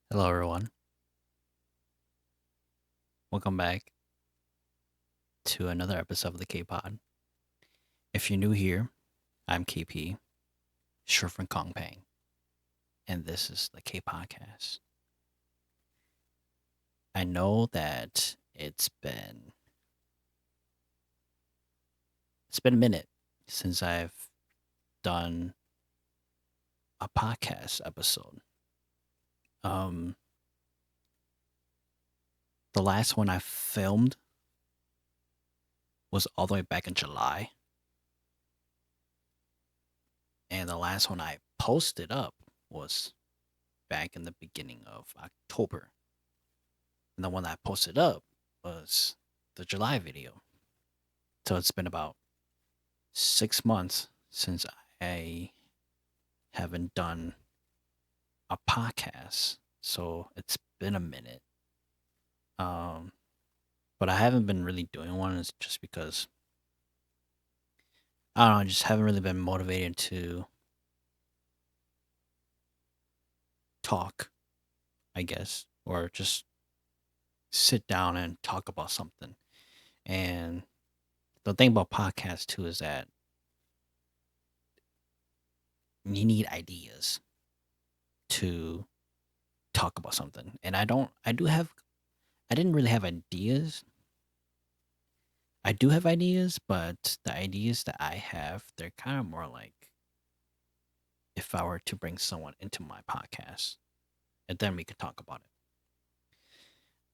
Hello, everyone. Welcome back to another episode of the K Pod. If you're new here, I'm KP, short from Kong Pang, and this is the K Podcast. I know that it's been a minute since I've done a podcast episode. Um, the last one I filmed was all the way back in July, and the last one I posted up was back in the beginning of October. And the one that I posted up was the July video. So it's been about 6 months since I haven't done a podcast. So it's been a minute. Um, but I haven't been really doing one. It's just because I don't know. I just haven't really been motivated to talk, I guess, or just sit down and talk about something. And the thing about podcasts too is that you need ideas to talk about something. And I didn't really have ideas. I do have ideas, but the ideas that I have, they're kind of more like if I were to bring someone into my podcast and then we could talk about it.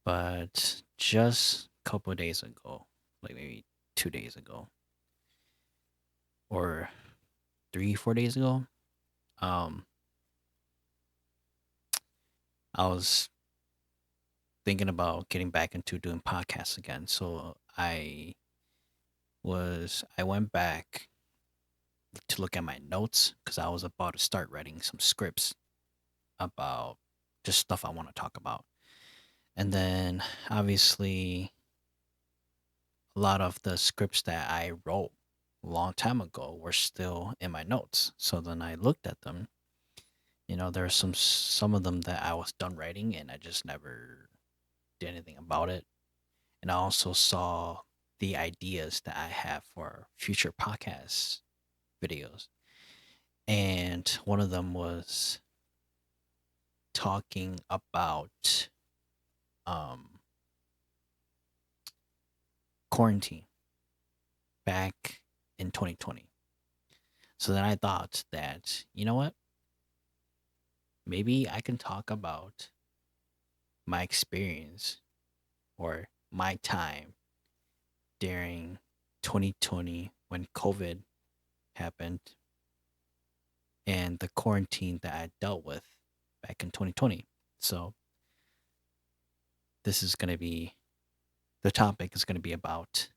But just a couple of days ago, like maybe 2 days ago or 3, 4 days ago, um, I was thinking about getting back into doing podcasts again. So I went back to look at my notes because I was about to start writing some scripts about just stuff I want to talk about. And then obviously a lot of the scripts that I wrote a long time ago were still in my notes. So then I looked at them. There are some of them that I was done writing and I just never did anything about it. And I also saw the ideas that I have for future podcast videos. And one of them was talking about um quarantine back in 2020. So then I thought that, you know what? Maybe I can talk about my experience or my time during 2020 when COVID happened and the quarantine that I dealt with back in 2020. So this is going to be the topic is going to be about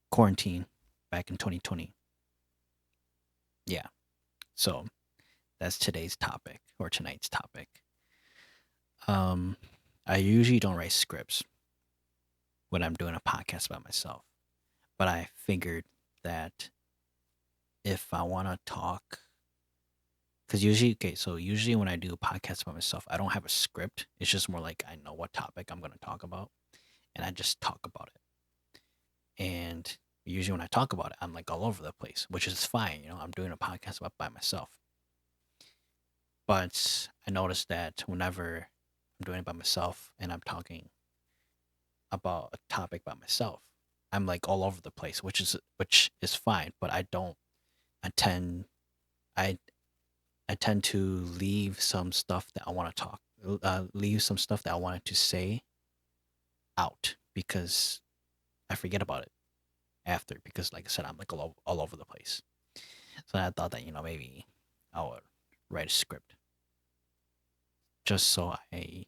quarantine back in 2020. Yeah. So that's today's topic or tonight's topic. Um, I usually don't write scripts when I'm doing a podcast by myself, but I figured that if I want to talk, because usually when I do a podcast by myself, I don't have a script. It's just more like I know what topic I'm going to talk about and I just talk about it. And usually when I talk about it, I'm like all over the place, which is fine. I'm doing a podcast by myself. But I noticed that whenever I'm doing it by myself and I'm talking about a topic by myself, I'm like all over the place, which is fine. But I tend I I tend to leave some stuff that I want to leave some stuff that I wanted to say out because I forget about it after. Because, like I said, I'm like all over the place. So I thought that maybe I would write a script just so I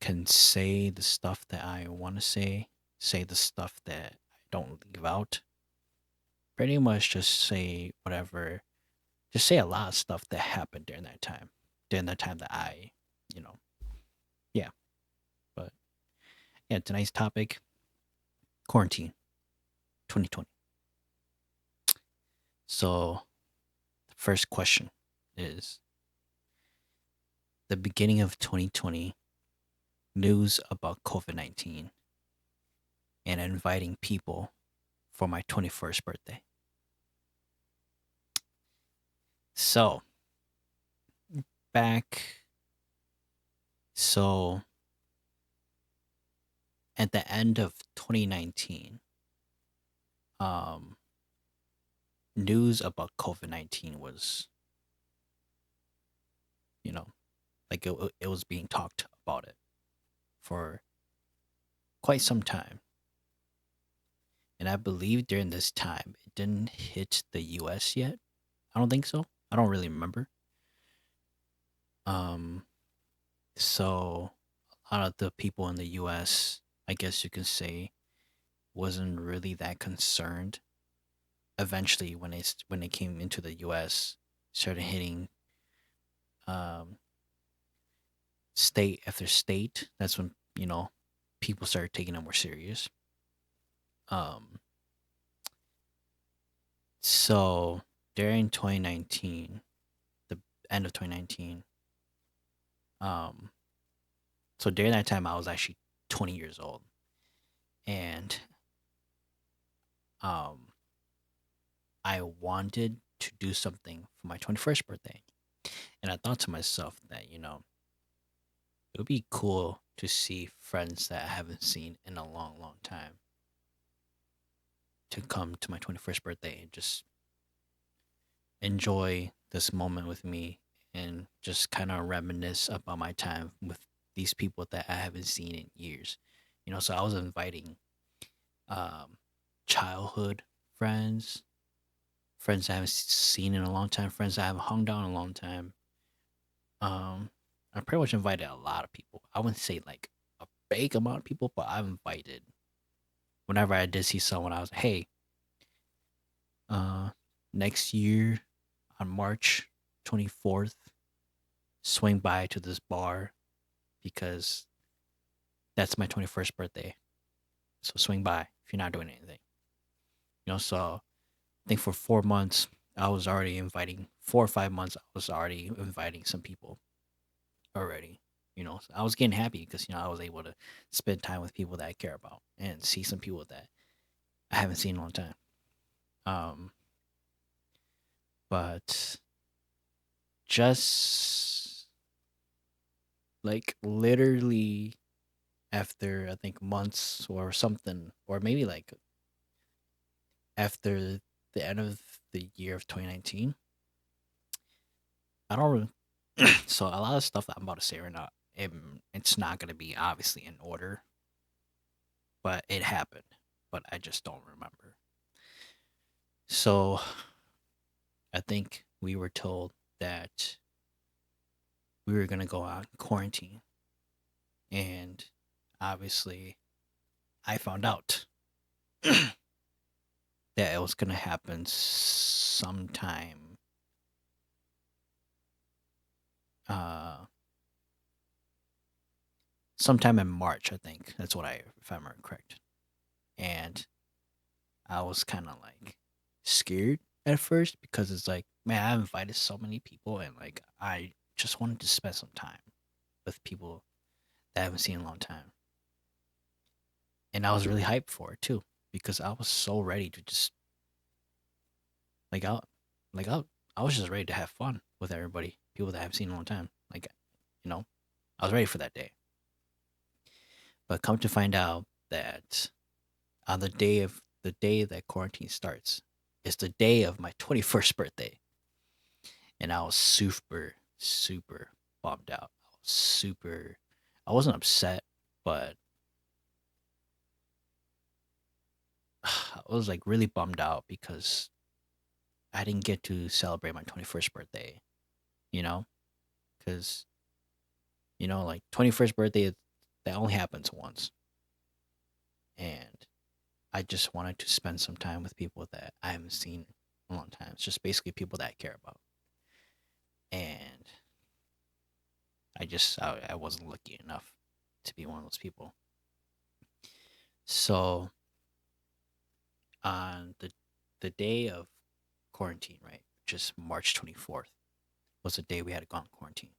can say the stuff that I want to say the stuff that I don't leave out. Pretty much just say whatever, just say a lot of stuff that happened during that time that you know, yeah. But yeah, tonight's topic, quarantine 2020. So the first question is the beginning of 2020, news about COVID-19 and inviting people for my 21st birthday. So, back, so at the end of 2019, um, news about COVID-19 was, you know, like it was being talked about it for quite some time. And I believe during this time, it didn't hit the US yet. I don't think so. I don't really remember. Um, so a lot of the people in the US, I guess you can say, wasn't really that concerned. Eventually, when they came into the US, started hitting um, state after state. That's when people started taking it more serious. Um, so during 2019, the end of 2019, um, so during that time, I was actually 20 years old, and um, I wanted to do something for my 21st birthday. And I thought to myself that, it would be cool to see friends that I haven't seen in a long, long time to come to my 21st birthday and just enjoy this moment with me and just kind of reminisce about my time with these people that I haven't seen in years. So I was inviting um, childhood friends, friends I haven't seen in a long time, friends I haven't hung out in a long time. I pretty much invited a lot of people. I wouldn't say like a big amount of people, but I've invited. Whenever I did see someone, I was like, hey, uh, next year on March 24th, swing by to this bar because that's my 21st birthday. So swing by if you're not doing anything. So I think for 4 months, I was already inviting 4 or 5 months. I was already inviting some people already. So I was getting happy because I was able to spend time with people that I care about and see some people that I haven't seen in a long time. Um, but just like literally after I think months or something, or maybe like after the end of the year of 2019, I don't really. So a lot of stuff that I'm about to say right now, it's not gonna be obviously in order, but it happened. But I just don't remember. So I think we were told that we were gonna go out in quarantine, and obviously I found out that it was gonna happen uh, sometime in March. I think that's what if I'm correct. And I was kind of like scared at first because it's like, man, I invited so many people, and like I just wanted to spend some time with people that I haven't seen in a long time. And I was really hyped for it too because I was so ready to just like like I was just ready to have fun with everybody, people that I haven't seen in a long time. Like, you know, I was ready for that day. But come to find out that on the day that quarantine starts is the day of my 21st birthday, and I was super bummed out. I wasn't upset, but I was like really bummed out because I didn't get to celebrate my 21st birthday, you know? Cuz like 21st birthday that only happens once. And I just wanted to spend some time with people that I haven't seen in a long time. It's just basically people that I care about. And I wasn't lucky enough to be one of those people. So on the day of quarantine, right, which is March 24th, was the day we had to go on quarantine.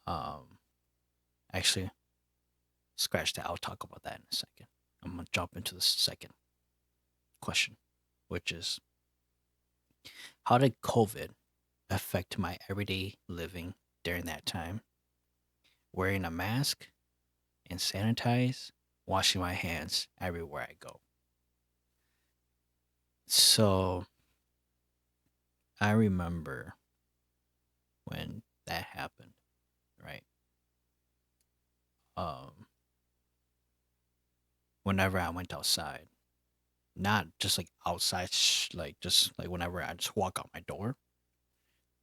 Um, actually, scratch that. I'll talk about that in a second. I'm gonna jump into the second question, which is how did COVID affect my everyday living during that time? Wearing a mask and sanitize, washing my hands everywhere I go. So I remember when that happened, right? Um, Whenever I went outside, not just like outside, like just like whenever I just walk out my door,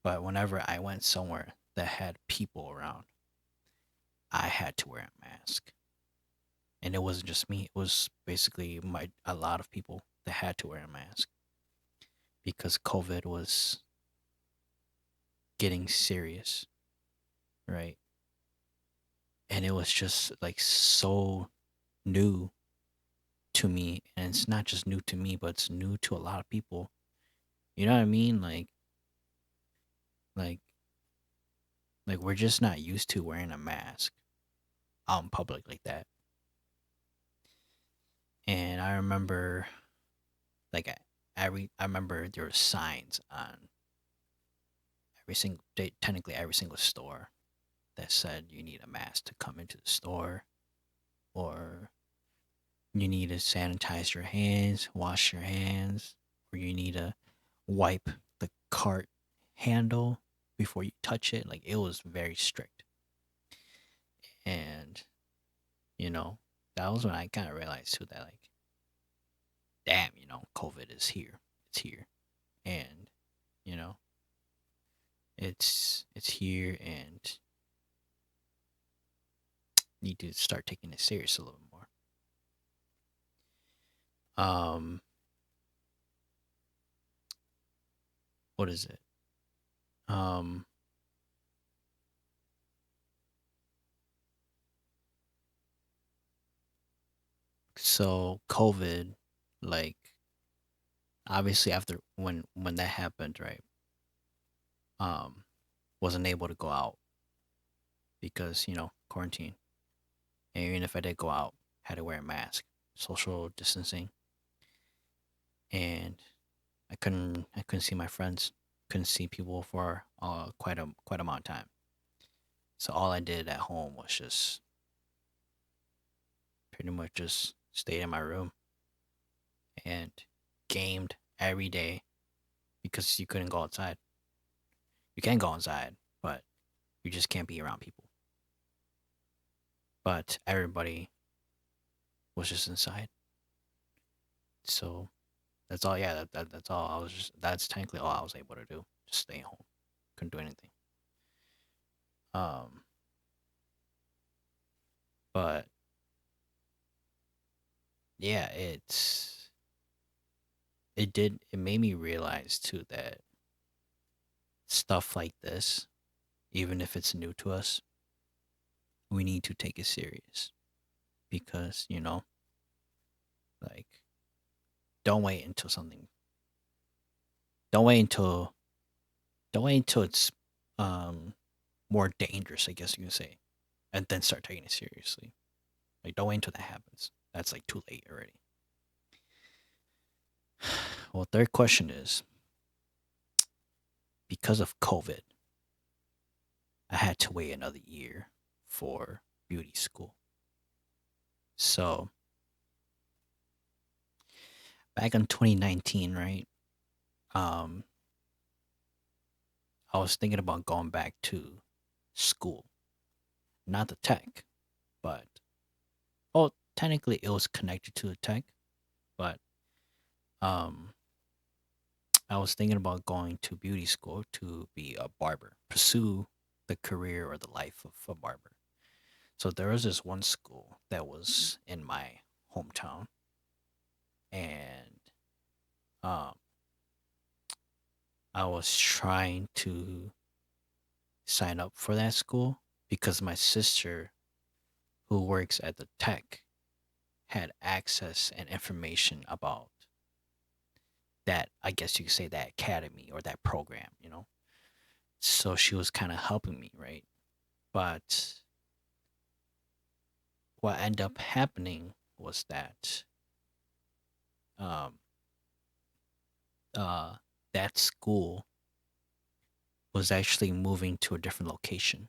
but whenever I went somewhere that had people around, I had to wear a mask. And it wasn't just me; it was basically my a lot of people that had to wear a mask because COVID was getting serious, right? And it was just like so new to me, and it's not just new to me, but it's new to a lot of people. You know what I mean? Like, like we're just not used to wearing a mask out in public like that. And I remember, like, I remember there were signs on every single day, technically every single store that said you need a mask to come into the store, or you need to sanitize your hands, wash your hands, or you need to wipe the cart handle before you touch it. Like it was very strict. And, you know, that was when I kind of realized too that like, damn, COVID is here. It's here. And, you know, it's here and need to start taking it serious a little more. Um, what is it? Um, so COVID, like obviously after when that happened, right? Um, wasn't able to go out because quarantine. And even if I did go out, had to wear a mask, social distancing, and I couldn't see my friends, couldn't see people for quite amount of time. So all I did at home was just pretty much just stayed in my room and gamed every day because you couldn't go outside. You can go outside, but you just can't be around people. But everybody was just inside. So that's all. Yeah, that's all. That's technically all I was able to do. Just stay home. Couldn't do anything. Um, but yeah, it made me realize too that stuff like this, even if it's new to us, we need to take it serious because like don't wait until something. Don't wait until don't wait until it's um more dangerous, I guess you can say, and then start taking it seriously. Like don't wait until that happens. That's like too late already. Well, third question is because of COVID, I had to wait another year for beauty school. So back in 2019, right? Um, I was thinking about going back to school, not the tech, but technically it was connected to the tech, but um, I was thinking about going to beauty school to be a barber, pursue the career or the life of a barber. So there was this one school that was in my hometown, and um, I was trying to sign up for that school because my sister, who works at the tech, had access and information about that. I guess you could say that academy or that program. So she was kind of helping me, right? But what ended up happening was that um, uh, that school was actually moving to a different location.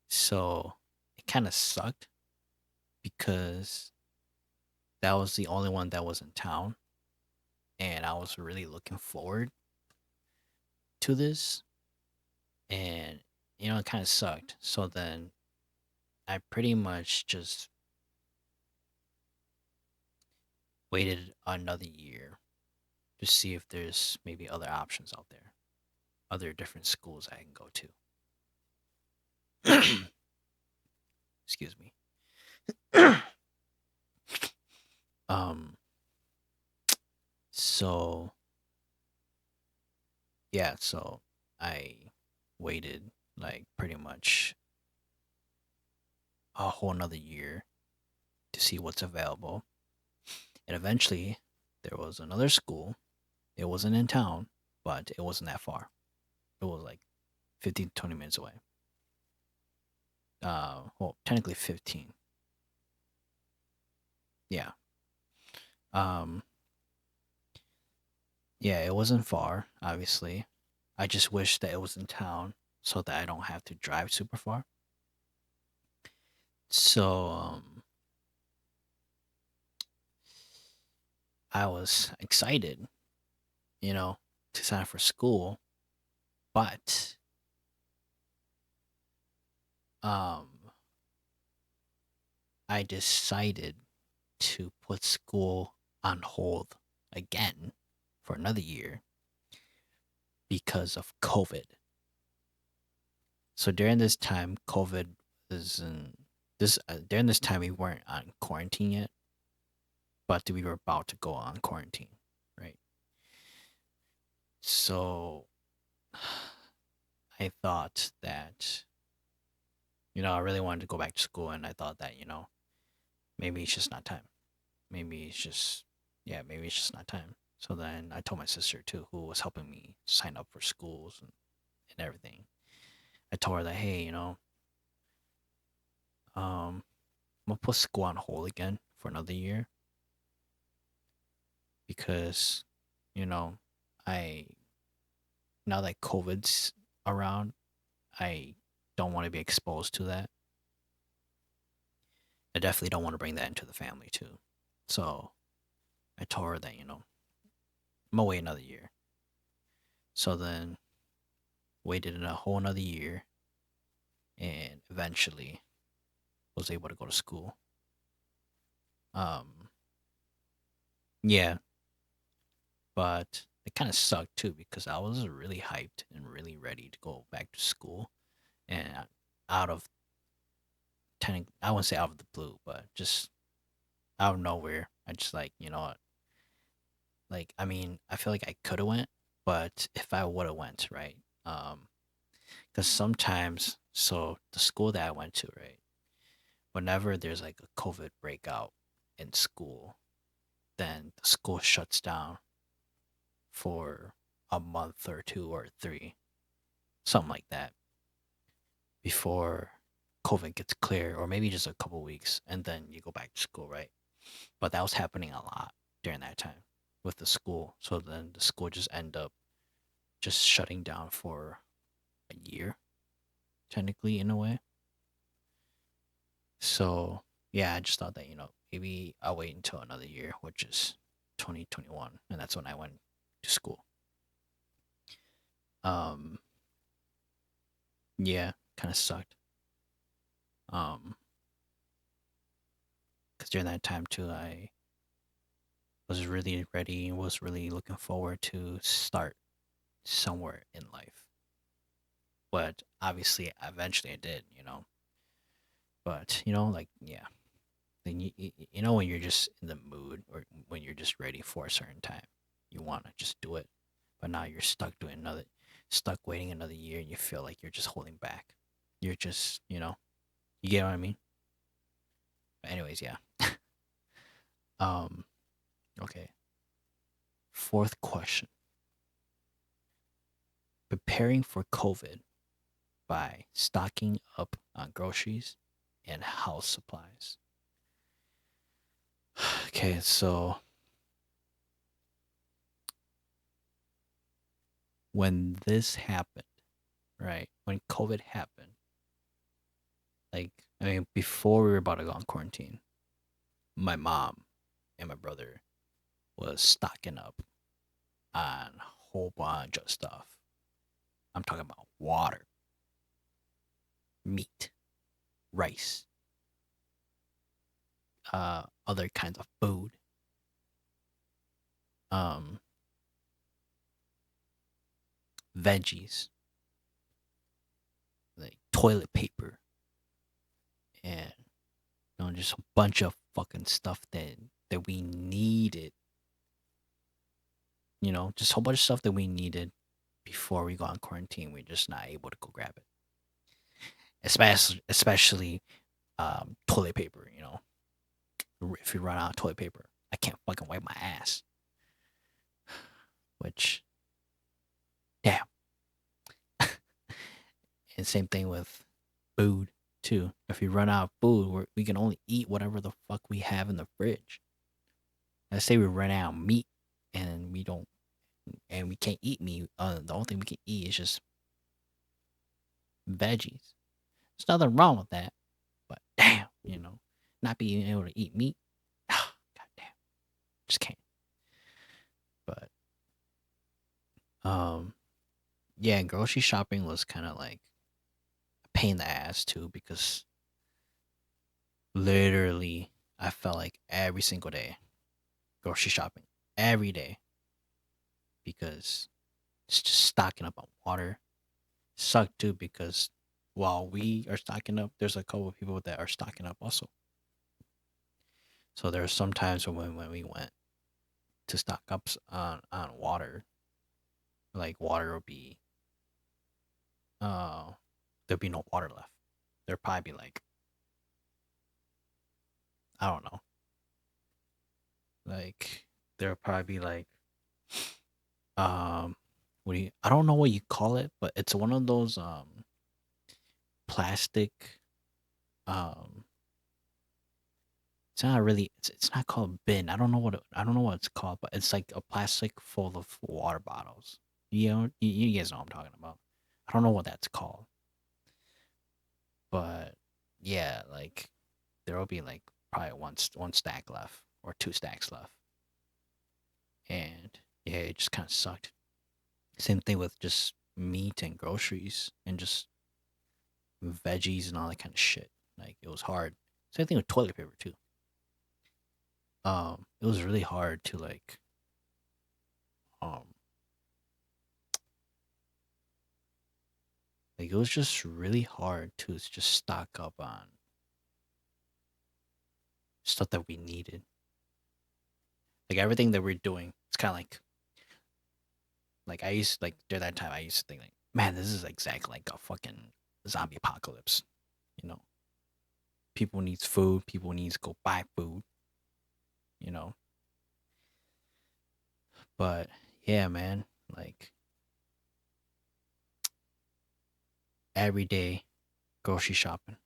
So it kind of sucked because that was the only one that was in town. And I was really looking forward to this. And, it kind of sucked. So then I pretty much just waited another year to see if there's maybe other options out there, other different schools I can go to. Excuse me. um, so yeah, so I waited like pretty much a whole nother year to see what's available. And eventually there was another school. It wasn't in town, but it wasn't that far. It was like 15 to 20 minutes away. Well, technically 15. Yeah. Um, yeah, it wasn't far, obviously. I just wish that it was in town so that I don't have to drive super far. So, I was excited, you know, to sign up for school, but um I decided to put school on hold again for another year because of COVID. So during this time, COVID is in this during this time we weren't on quarantine yet, but we were about to go on quarantine, right? So I thought that I really wanted to go back to school, and I thought that maybe it's just not time. Maybe it's just yeah, maybe it's just not time. So then I told my sister too, who was helping me sign up for schools and everything. I told her that, hey, I'm gonna put school on hold again for another year because, you know, I now that COVID's around, I don't want to be exposed to that. I definitely don't want to bring that into the family too. So I told her that, I'm gonna wait another year. So then waited a whole another year and eventually was able to go to school. Um, yeah, but it kind of sucked too because I was really hyped and really ready to go back to school. And out of I wouldn't say out of the blue, but just out of nowhere, I just like, what? Like, I mean, I feel like I could have went, but if I would have went, right? Um, because sometimes, so the school that I went to, right? Whenever there's like a COVID breakout in school, then the school shuts down for a month or two or three, something like that, before COVID gets clear, or maybe just a couple weeks, and then you go back to school, right? But that was happening a lot during that time with the school. So then the school just end up just shutting down for a year, technically, in a way. So yeah, I just thought that, maybe I'll wait until another year, which is 2021, and that's when I went to school. Um, yeah, kind of sucked. Um, because during that time too, I was really ready and was really looking forward to start somewhere in life. But obviously, eventually I did, But like yeah, then when you're just in the mood or when you're just ready for a certain time, you want to just do it. But now you're stuck waiting another year, and you feel like you're just holding back. You're just, you get what I mean. But anyways, yeah. um, okay. Fourth question: preparing for COVID by stocking up on groceries and house supplies. Okay, so when this happened, right? When COVID happened, like, I mean, before we were about to go on quarantine, my mom and my brother was stocking up on a whole bunch of stuff. I'm talking about water, meat, rice, other kinds of food, um, veggies, like toilet paper, and just a bunch of fucking stuff that we needed. Just a whole bunch of stuff that we needed before we go on quarantine. We're just not able to go grab it, especially toilet paper. If you run out of toilet paper, I can't fucking wipe my ass. Which, damn. And same thing with food too. If we run out of food, we can only eat whatever the fuck we have in the fridge. Let's say we run out of meat and we can't eat meat. The only thing we can eat is just veggies. There's nothing wrong with that, but damn, not being able to eat meat. God damn, just can't. But yeah, grocery shopping was kind of like a pain in the ass too, because literally I felt like every single day grocery shopping every day, because it's just stocking up on water. Sucked too, because while we are stocking up, there's a couple of people that are stocking up also. So there are some times when we went to stock up on water, like water will be uh there'll be no water left. There'll probably be like, I don't know, like there'll probably be like, um I don't know what you call it, but it's one of those plastic, um it's not called bin. I don't know what it's called, but it's like a plastic full of water bottles. You guys know what I'm talking about. I don't know what that's called, but yeah, like there will be like probably one stack left or two stacks left, and yeah, it just kind of sucked. Same thing with just meat and groceries and just veggies and all that kind of shit. Like it was hard. Same thing with toilet paper too. It was really hard to um like it was just really hard to just stock up on stuff that we needed. Like everything that we're doing, it's kind of like I used, like during that time I used to think like, man, this is exactly like a fucking zombie apocalypse. You know, people needs food, people needs to go buy food. You know, but yeah, man, like every day grocery shopping,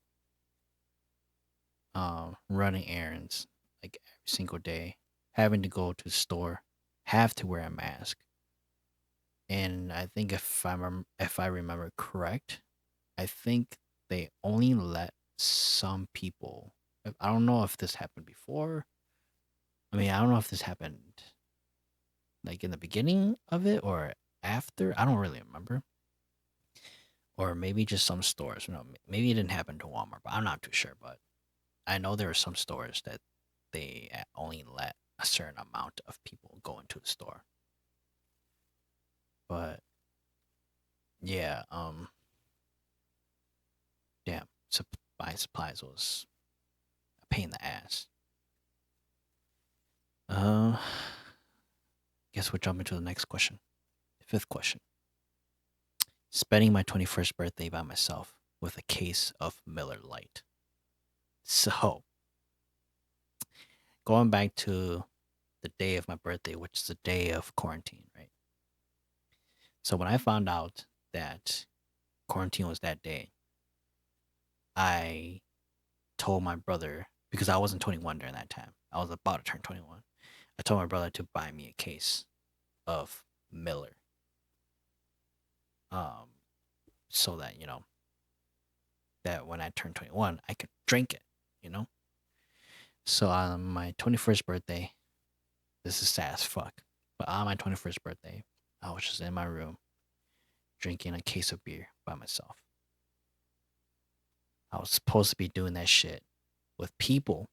running errands, like every single day, having to go to the store, have to wear a mask. And I think if I remember correct, I think they only let some people. I don't know if this happened before. I mean, I don't know if this happened like in the beginning of it or after. I don't really remember. Or maybe just some stores. Maybe it didn't happen to Walmart, but I'm not too sure. But I know there are some stores that they only let a certain amount of people go into the store. But yeah, damn, buying supplies was a pain in the ass. Uh, guess we'll jump into the next question. Fifth question. Spending my 21st birthday by myself with a case of Miller Lite. So, going back to the day of my birthday, which is the day of quarantine, right? So, when I found out that quarantine was that day, I told my brother, because I wasn't 21 during that time. I was about to turn 21. I told my brother to buy me a case of Miller, um, so that that when I turned 21, I could drink it. You know. So on my 21st birthday, this is sad as fuck. But on my 21st birthday, I was just in my room drinking a case of beer by myself. I was supposed to be doing that shit with people,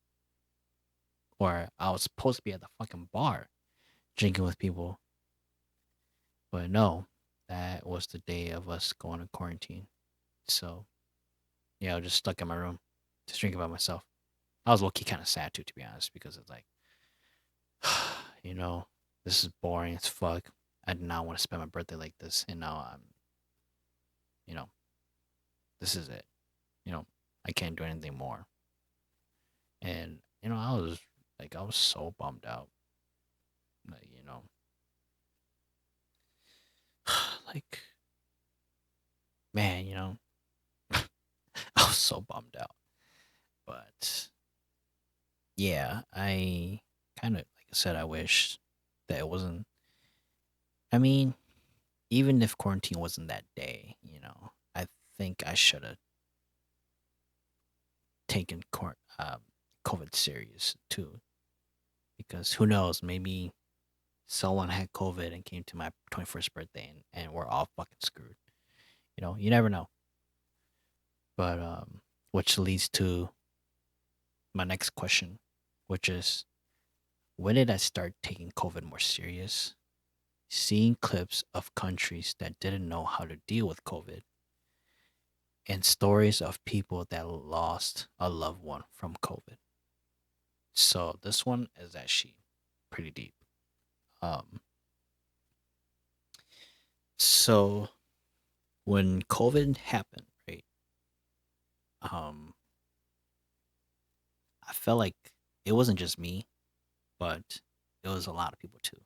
or I was supposed to be at the fucking bar drinking with people. But no, that was the day of us going to quarantine. So yeah, I was just stuck in my room, just drinking by myself. I was low key kind of sad too, to be honest, because it's like, you know, this is boring as fuck. I did not want to spend my birthday like this, and now you know, this is it. You know, I can't do anything more. And I was so bummed out. Like, like, man, I was so bummed out. But yeah, I kind of, like I said, I wish that it wasn't. I mean, even if quarantine wasn't that day, I think I should have taken COVID serious too, because who knows, maybe someone had COVID and came to my 21st birthday, and we're all fucking screwed. You never know. But which leads to my next question, which is, when did I start taking COVID more serious? Seeing clips of countries that didn't know how to deal with COVID, and stories of people that lost a loved one from COVID. So this one is actually pretty deep. Um, so when COVID happened, right? Um, I felt like it wasn't just me, but it was a lot of people too.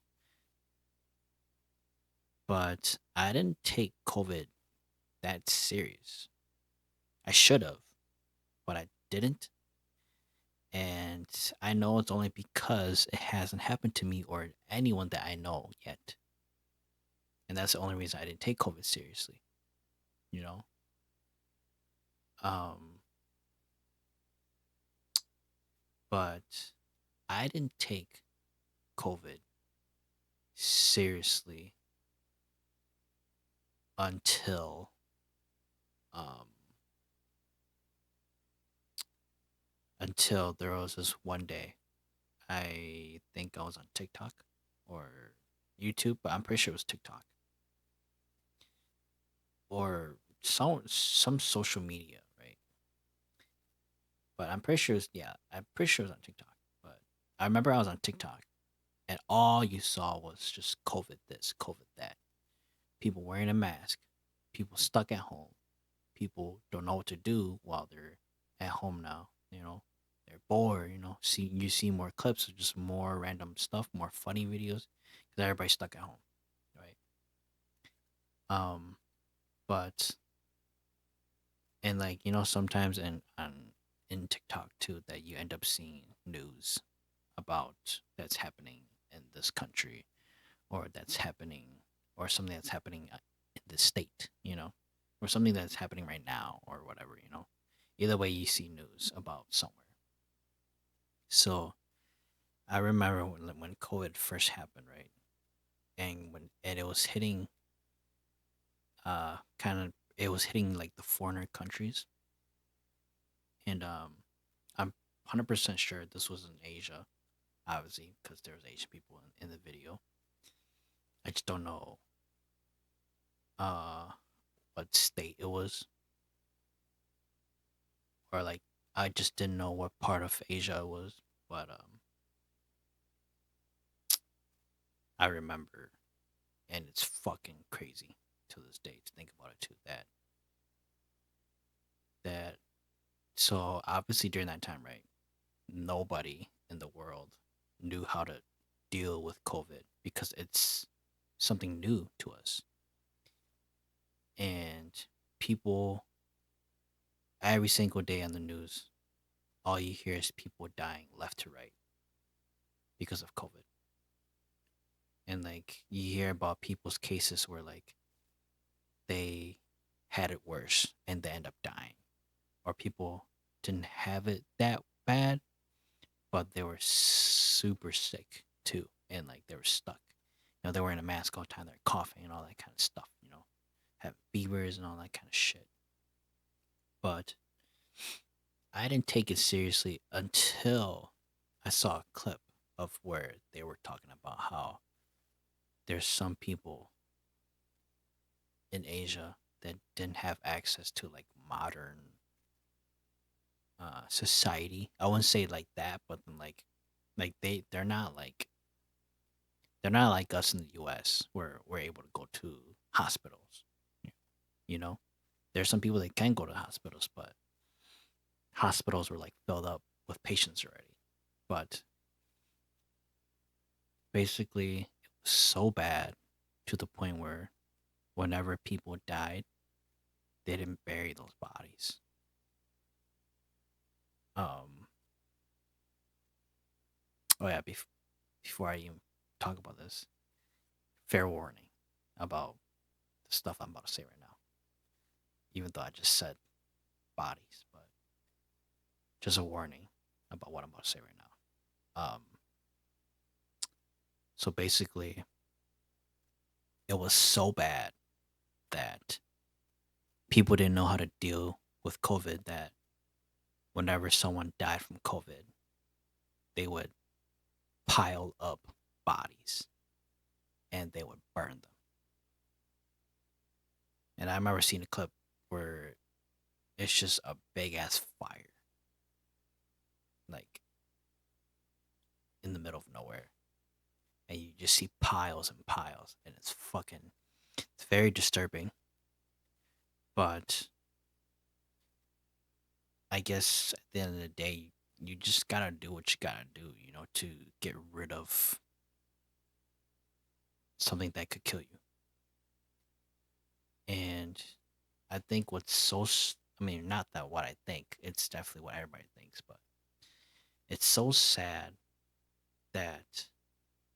But I didn't take COVID that serious. I should have, but I didn't. And I know it's only because it hasn't happened to me or anyone that I know yet. And that's the only reason I didn't take COVID seriously, you know? Um, but I didn't take COVID seriously until um there was this one day. I think I was on TikTok or YouTube, but I'm pretty sure it was TikTok or some social media, right? But I'm pretty sure I'm pretty sure it was on TikTok. But I remember I was on TikTok and all you saw was just COVID this, COVID that. People wearing a mask, people stuck at home, people don't know what to do while they're at home now. They're bored. You see more clips of just more random stuff, more funny videos, because everybody's stuck at home, right? Um, but and like sometimes in TikTok too, that you end up seeing news about that's happening in this country, or that's happening, or something that's happening in this state, or something that's happening right now, or whatever. Either way, you see news about somewhere. So I remember when COVID first happened, right? And it was hitting, kind of, it was hitting like the foreigner countries, and I'm 100% sure this was in Asia, obviously, because there was Asian people in the video. I just don't know uh what state it was, or like I just didn't know what part of Asia it was. But I remember, and it's fucking crazy to this day to think about it too. That so obviously during that time, right? Nobody in the world knew how to deal with COVID because it's something new to us, and people every single day on the news, all you hear is people dying left to right because of COVID. And like you hear about people's cases where like they had it worse and they end up dying, or people didn't have it that bad, but they were super sick too, and like they were stuck. They were wearing a mask all the time. They're coughing and all that kind of stuff. Having fevers and all that kind of shit. But I didn't take it seriously until I saw a clip of where they were talking about how there's some people in Asia that didn't have access to like modern society. I wouldn't say like that, but then like they're not like us in the U.S. where we're able to go to hospitals. y- You know, there's some people that can go to hospitals, but hospitals were like filled up with patients already. But basically, it was so bad to the point where whenever people died, they didn't bury those bodies. Um. Oh yeah. Before I even talk about this, fair warning about the stuff I'm about to say right now. Even though I just said bodies, but just a warning about what I'm about to say right now. So basically, it was so bad that people didn't know how to deal with COVID that whenever someone died from COVID, they would pile up bodies and they would burn them. And I remember seeing a clip where it's just a big ass fire, like in the middle of nowhere. And you just see piles and piles, and it's very disturbing. But I guess at the end of the day, you just gotta do what you gotta do, to get rid of something that could kill you. And I think I mean, not that what I think, it's definitely what everybody thinks, but it's so sad that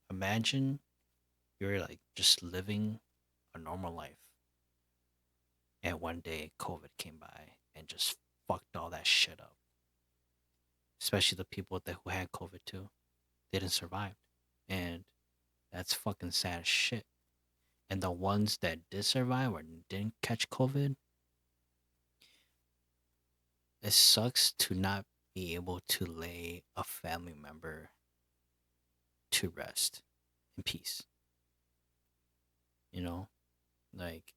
imagine you're like just living a normal life, and one day COVID came by and just fucked all that shit up. Especially the people who had COVID too, they didn't survive, and that's fucking sad as shit. And the ones that did survive or didn't catch COVID, it sucks to not be able to lay a family member to rest in peace. You know, like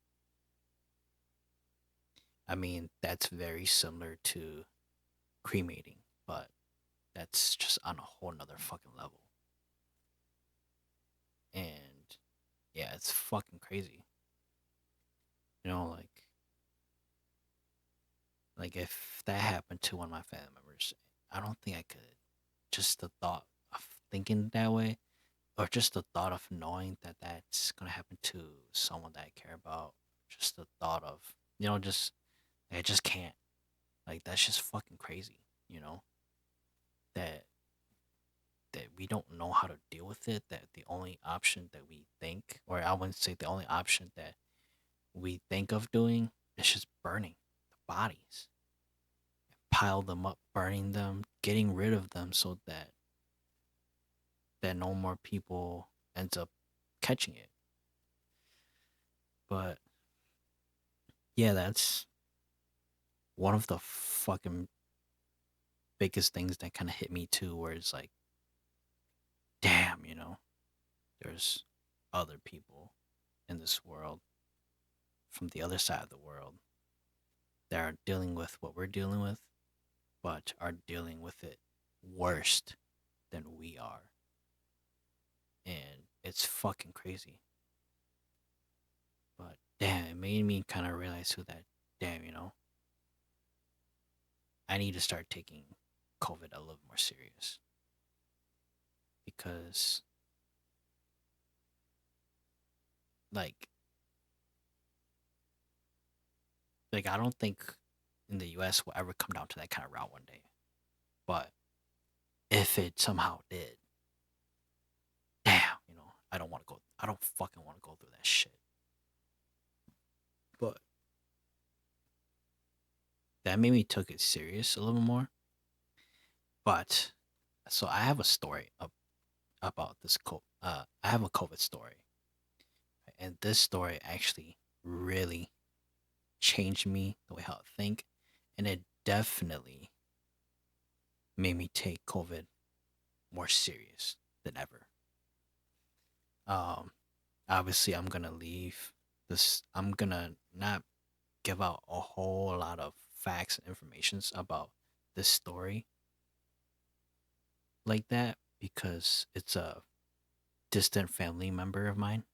I mean, that's very similar to cremating, but that's just on a whole nother fucking level. And yeah, it's fucking crazy. Like if that happened to one of my family members, I don't think I could. Just the thought of thinking that way, or just the thought of knowing that that's gonna happen to someone that I care about. Just the thought of, just I just can't. Like that's just fucking crazy. You know that that we don't know how to deal with it. That the only option that we think, or I wouldn't say the only option that we think of doing, is just burning the bodies, pile them up, burning them, getting rid of them, so that no more people ends up catching it. But yeah, that's one of the fucking biggest things that kind of hit me too, where it's like, damn, there's other people in this world from the other side of the world that are dealing with what we're dealing with, but are dealing with it worse than we are. And it's fucking crazy. But damn, it made me kind of realize who that, damn, I need to start taking COVID a little more serious because, like, Like I don't think in the US will ever come down to that kind of route one day. But if it somehow did, damn, I don't want to go. I don't fucking want to go through that shit. But that made me took it serious a little more. But so I have a story about this. I have a COVID story, and this story actually really changed me the way how I think, and it definitely made me take COVID more serious than ever. Um, Obviously, I'm gonna leave this. I'm gonna not give out a whole lot of facts and informations about this story like that because it's a distant family member of mine.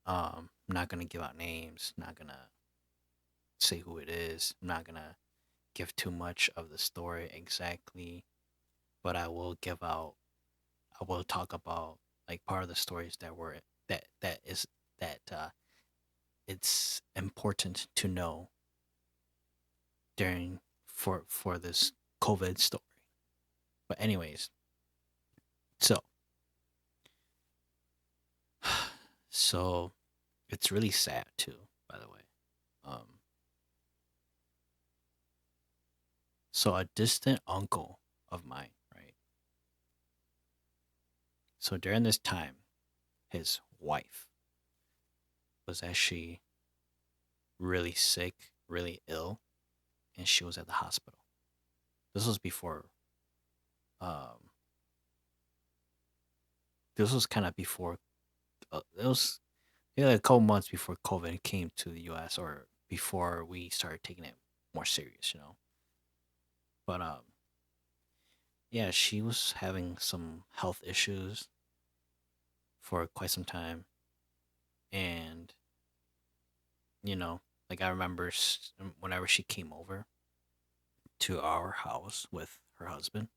I'm not gonna give out names. Not gonna say who it is. I'm not gonna give too much of the story exactly, but I will give out. I will talk about like part of the stories that were that is that it's important to know during for this COVID story. But anyways, so so it's really sad too, by the way. Um, so a distant uncle of mine, right? So during this time, his wife was actually really sick, really ill, and she was at the hospital. This was before. Um, this was kind of before. It was like a couple months before COVID came to the U.S. or before we started taking it more serious. But yeah, she was having some health issues for quite some time, and you know, like I remember whenever she came over to our house with her husband,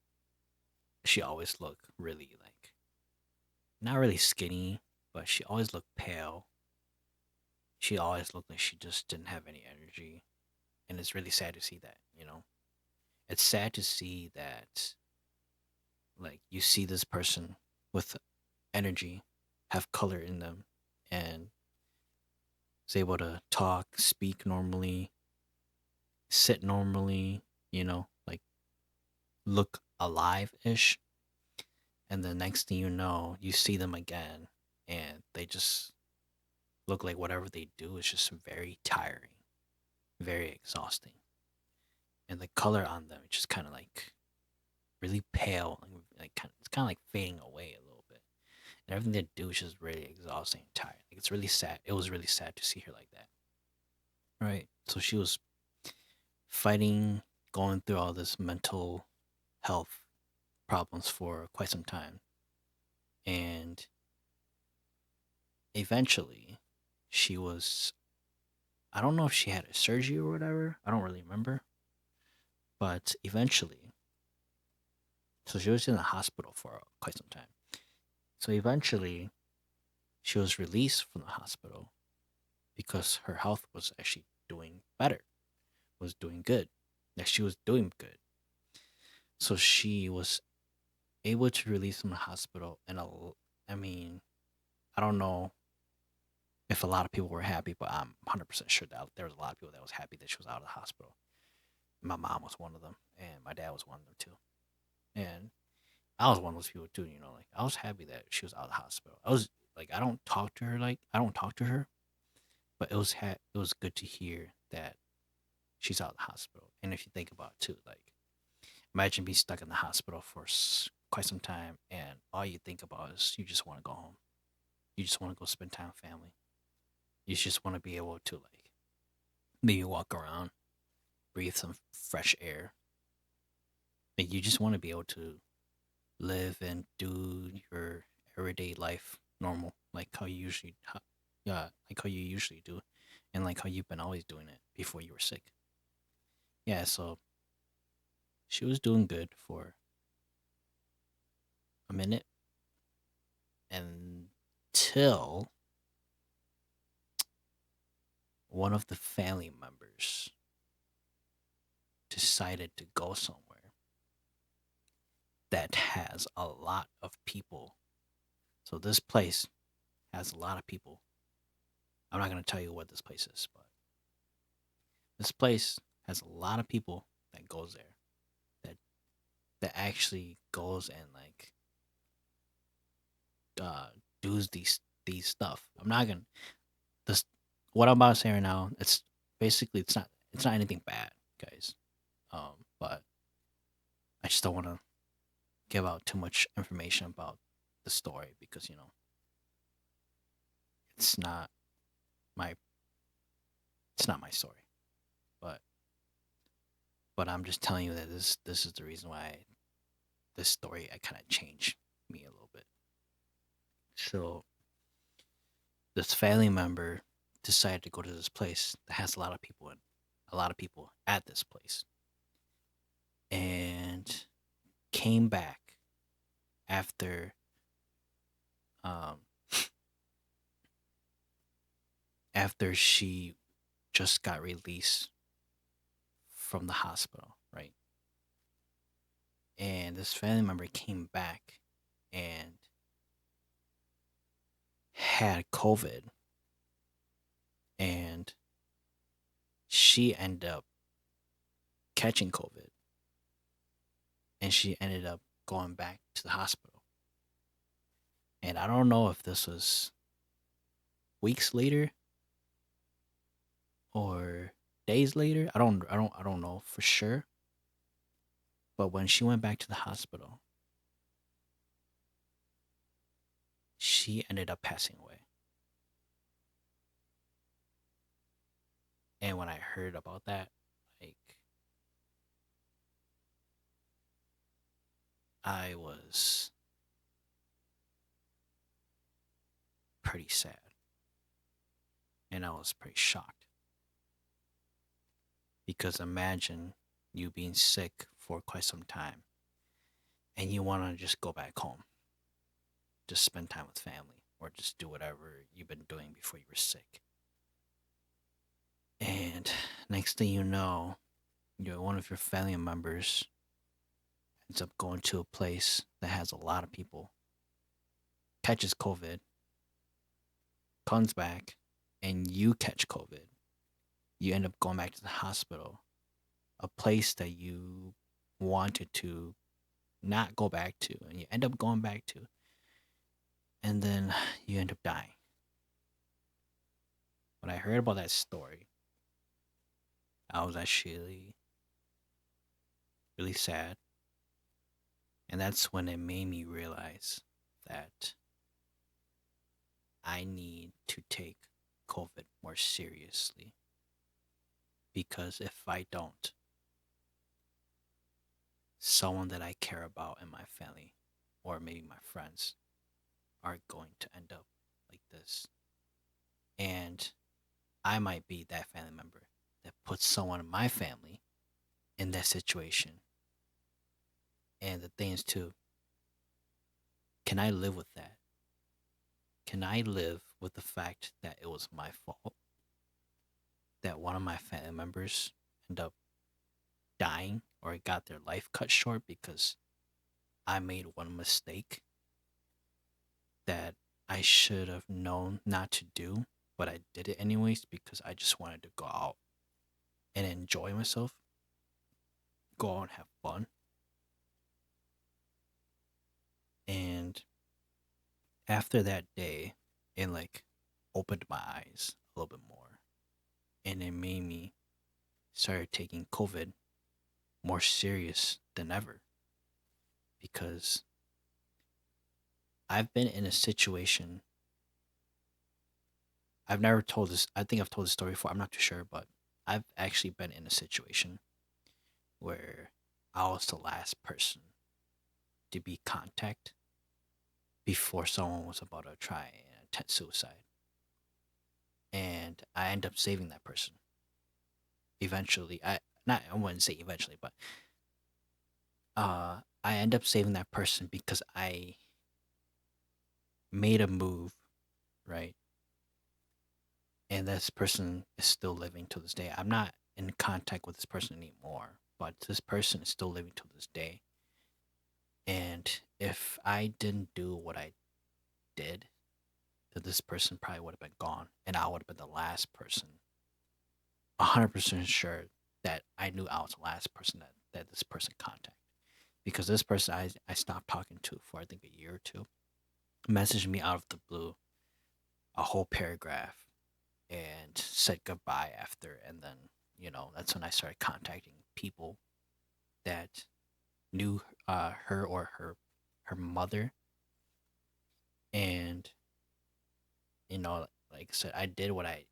she always looked really like not really skinny, but she always looked pale. She always looked like she just didn't have any energy, and it's really sad to see that. It's sad to see that like you see this person with energy, have color in them, and is able to talk, speak normally, sit normally, like look alive ish. And the next thing you know, you see them again and they just look like whatever they do is just very tiring, very exhausting. And the color on them is just kind of like really pale, like it's kind of like fading away a little bit. And everything they do is just really exhausting and tired. Like it's really sad. It was really sad to see her like that. Right. So she was fighting, going through all this mental health problems for quite some time. And eventually, she was, I don't know if she had a surgery or whatever. I don't really remember. But eventually, so she was in the hospital for quite some time. So eventually, she was released from the hospital because her health was actually doing better, was doing good. That she was doing good. So she was able to release from the hospital. And I mean, I don't know if a lot of people were happy, but I'm 100% sure that there was a lot of people that was happy that she was out of the hospital. My mom was one of them, and my dad was one of them too. And I was one of those people too. Like I was happy that she was out of the hospital. I was like, I don't talk to her, but it was good to hear that she's out of the hospital. And if you think about it too, like imagine being stuck in the hospital for quite some time, and all you think about is you just want to go home. You just want to go spend time with family. You just want to be able to like maybe walk around, breathe some fresh air. Like you just want to be able to live and do your everyday life normal, like how you usually, yeah, like how you usually do, and like how you've been always doing it before you were sick. Yeah, so she was doing good for a minute until one of the family members decided to go somewhere that has a lot of people. So this place has a lot of people. I'm not going to tell you what this place is, but this place has a lot of people that goes there, that that actually goes and like uh does these stuff. I'm not gonna this what I'm about to say right now. It's basically it's not anything bad, guys. But I just don't want to give out too much information about the story because it's not my it's not my story. But I'm just telling you that this is the reason why this story I kind of changed me a little bit. So this family member decided to go to this place that has a lot of people in a lot of people at this place and came back after um after she just got released from the hospital, right? And this family member came back and had COVID, and she ended up catching COVID, and she ended up going back to the hospital. And I don't know if this was weeks later or days later. I don't know for sure. But when she went back to the hospital, she ended up passing away. And when I heard about that, like I was pretty sad and I was pretty shocked because imagine you being sick for quite some time and you want to just go back home, just spend time with family or just do whatever you've been doing before you were sick. And next thing you know, one of your family members ends up going to a place that has a lot of people, catches COVID, comes back, and you catch COVID. You end up going back to the hospital, a place that you wanted to not go back to, and you end up going back to, and then you end up dying. When I heard about that story, I was actually really sad. And that's when it made me realize that I need to take COVID more seriously. Because if I don't, someone that I care about in my family or maybe my friends are going to end up like this. And I might be that family member that puts someone in my family in that situation. And the thing is, too, can I live with that? Can I live with the fact that it was my fault that one of my family members end up dying or got their life cut short because I made one mistake that I should have known not to do, but I did it anyways because I just wanted to go out and enjoy myself, go out and have fun. And after that day, it like opened my eyes a little bit more and it made me start taking COVID more serious than ever because I've been in a situation. I've never told this. I think I've told this story before. I'm not too sure, but I've actually been in a situation where I was the last person to be contacted before someone was about to try and attempt suicide. And I end up saving that person. Eventually, I wouldn't say eventually, but I end up saving that person because I made a move, right? and this person is still living to this day. I'm not in contact with this person anymore, but this person is still living to this day. And if I didn't do what I did, then this person probably would have been gone, and I would have been the last person, 100% sure that I knew I was the last person that this person contacted. Because this person I stopped talking to for I think a year or two messaged me out of the blue a whole paragraph and said goodbye after. And then, that's when I started contacting people that knew her or her mother. And, like I said, I did what I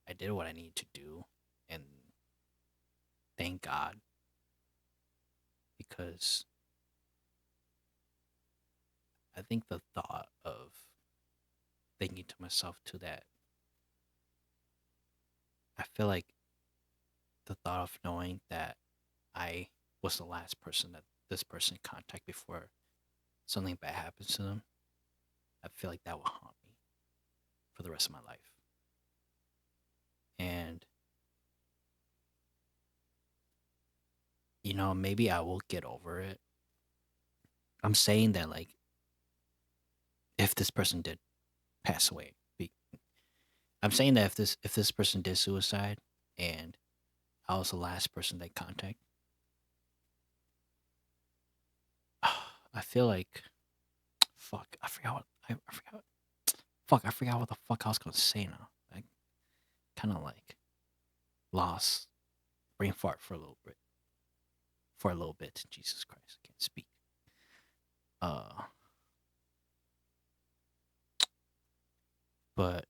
needed to do. And thank God, because I think the thought of thinking to myself to that, I feel like the thought of knowing that I was the last person that this person contact before something bad happens to them, I feel like that will haunt me for the rest of my life. And maybe I will get over it. I'm saying that, like, if this person did pass away, I'm saying that if this person did suicide and I was the last person they contact, I feel like fuck. I forgot. Fuck, I forgot what the fuck I was gonna say now. I kind of like lost brain fart for a little bit. For a little bit. Jesus Christ, I can't speak. Uh, but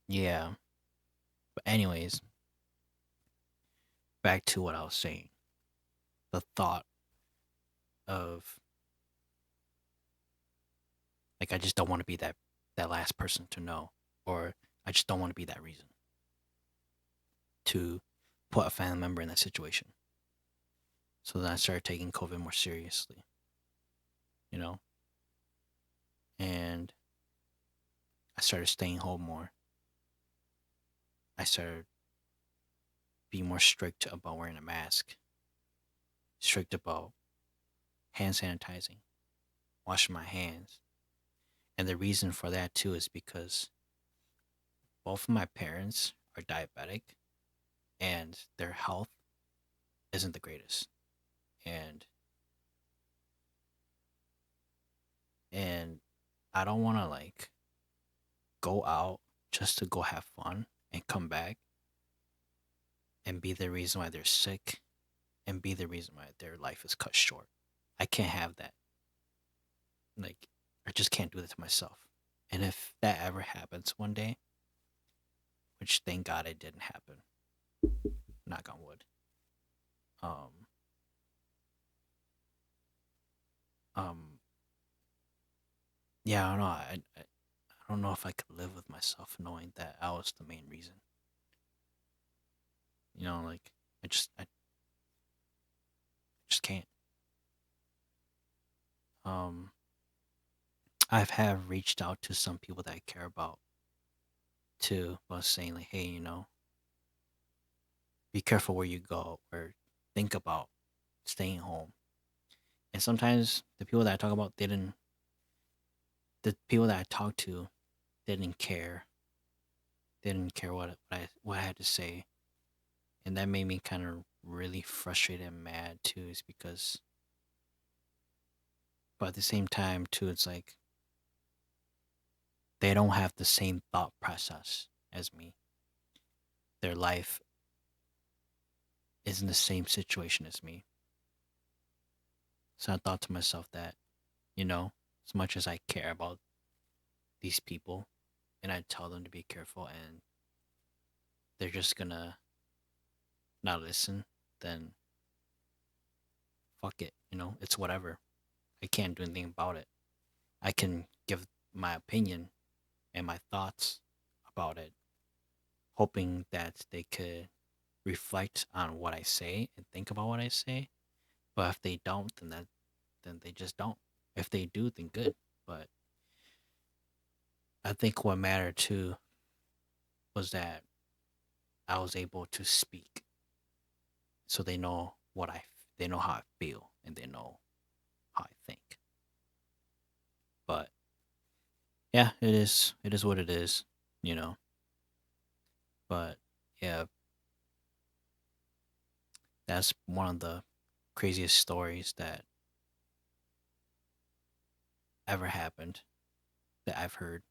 yeah. But anyways, back to what I was saying. The thought of, like, I just don't want to be that last person to know, or I just don't want to be that reason to put a family member in that situation. So then I started taking COVID more seriously, you know, and I started staying home more. I started being more strict about wearing a mask, strict about hand sanitizing, washing my hands. And the reason for that too is because both of my parents are diabetic and their health isn't the greatest. And and I don't want to, like, go out just to go have fun and come back and be the reason why they're sick and be the reason why their life is cut short. I can't have that. Like, I just can't do that to myself. And if that ever happens one day, which thank God it didn't happen, knock on wood. Um, um, yeah, I don't know. I don't know if I could live with myself knowing that I was the main reason. Like, I just can't. Um, I've have reached out to some people that I care about too, was saying like, hey, be careful where you go, or think about staying home. And sometimes the people that I talk about didn't. The people that I talked to didn't care. They didn't care what I had to say, and that made me kind of really frustrated and mad too. Is because, but at the same time too, it's like they don't have the same thought process as me. Their life is in the same situation as me. So I thought to myself that, as much as I care about these people and I tell them to be careful and they're just gonna not listen, then fuck it, it's whatever. I can't do anything about it. I can give my opinion and my thoughts about it, hoping that they could reflect on what I say and think about what I say. But if they don't, then they just don't. If they do, then good. But I think what mattered too was that I was able to speak, so they know how I feel, and they know how I think. But yeah, it is what it is, you know. But yeah, that's one of the craziest stories that ever happened that I've heard.